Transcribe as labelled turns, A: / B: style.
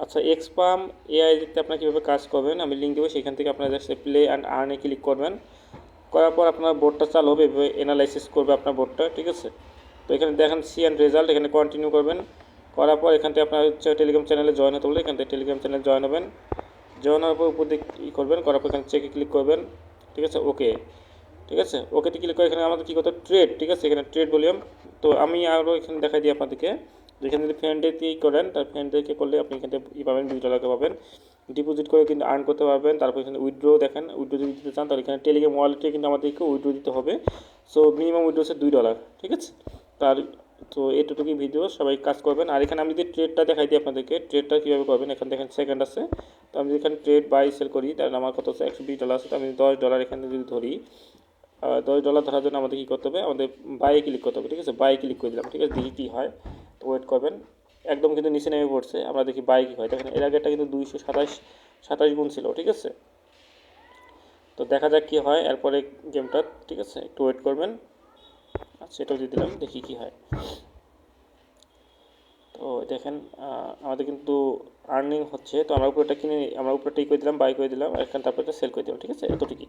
A: আচ্ছা, এক্সপাম এআই দিতে আপনার কীভাবে কাজ করবেন আমি লিঙ্ক দেবো, সেখান থেকে আপনারা জাস্ট প্লে অ্যান্ড আর্নে ক্লিক করবেন। করার পর আপনার বোর্ডটা চালু হবে, এভাবে অ্যানালাইসিস করবে আপনার বোর্ডটা, ঠিক আছে। তো এখানে দেখেন সি অ্যান্ড রেজাল্ট, এখানে কন্টিনিউ করবেন। করার পর এখান থেকে আপনার হচ্ছে টেলিগ্রাম চ্যানেলে জয়েন হতে বলে, এখান থেকে টেলিগ্রাম চ্যানেলে জয়েন হবেন। জয়েন হওয়ার পর উপর দিকে ই করবেন, করার পর এখানে চেকে ক্লিক করবেন, ঠিক আছে। ওকে, ঠিক আছে, ওকেতে ক্লিক করে এখানে আমাদের কী করতে ট্রেড, ঠিক আছে, এখানে ট্রেড ভলিউম। তো আমি আরও এখানে দেখাই দিই আপনাদেরকে, যেখানে যদি ফ্রেন্ডে করেন তার ফ্রেন্ডদেরকে করলে আপনি এখানে ই পাবেন, $2 পাবেন। ডিপোজিট করে কিন্তু আর্ন করতে পারবেন। তারপর এখানে উইথড্রো দেখেন, উইথড্রো যদি দিতে চান তাহলে এখানে টেলিগ্রাম ওয়ালেটে কিন্তু আমাদেরকে উইথড্রো দিতে হবে। সো মিনিমাম উইথড্রো হচ্ছে $2, ঠিক আছে। তার তো এতটুকুই ভিডিও, সবাই কাজ করবেন। আর এখানে আমি যদি ট্রেডটা দেখাই দিই আপনাদেরকে, ট্রেডটা কীভাবে করবেন, এখানে দেখেন সেকেন্ড আছে। তো আমি যদি এখানে ট্রেড বাই সেল করি তাহলে আমার কত হচ্ছে $120 আছে। তো আমি $10 এখানে যদি ধরি, $10 ধরার জন্য আমাদের কী করতে হবে, আমাদের বাইয়ে ক্লিক করতে হবে, ঠিক আছে। বাইয়ে ক্লিক করে দিলাম, ঠিক আছে। দেখি কী হয়, তো ওয়েট করবেন। একদম কিন্তু নিচে নেমে পড়ছে, আমরা দেখি বাই কী হয়। দেখেন এর আগেরটা কিন্তু 227 গুণ ছিল, ঠিক আছে। তো দেখা যাক কী হয় এরপরে গেমটা, ঠিক আছে, একটু ওয়েট করবেন। আচ্ছা, এটাও দিয়ে দিলাম, দেখি কী হয়। তো দেখেন আমাদের কিন্তু আর্নিং হচ্ছে। তো আমরা উপরেটা কিনে, আমরা উপরেটা ই করে দিলাম, বাই করে দিলাম, এখানে তারপরে সেল করে দিলাম, ঠিক আছে, এতটুকুই।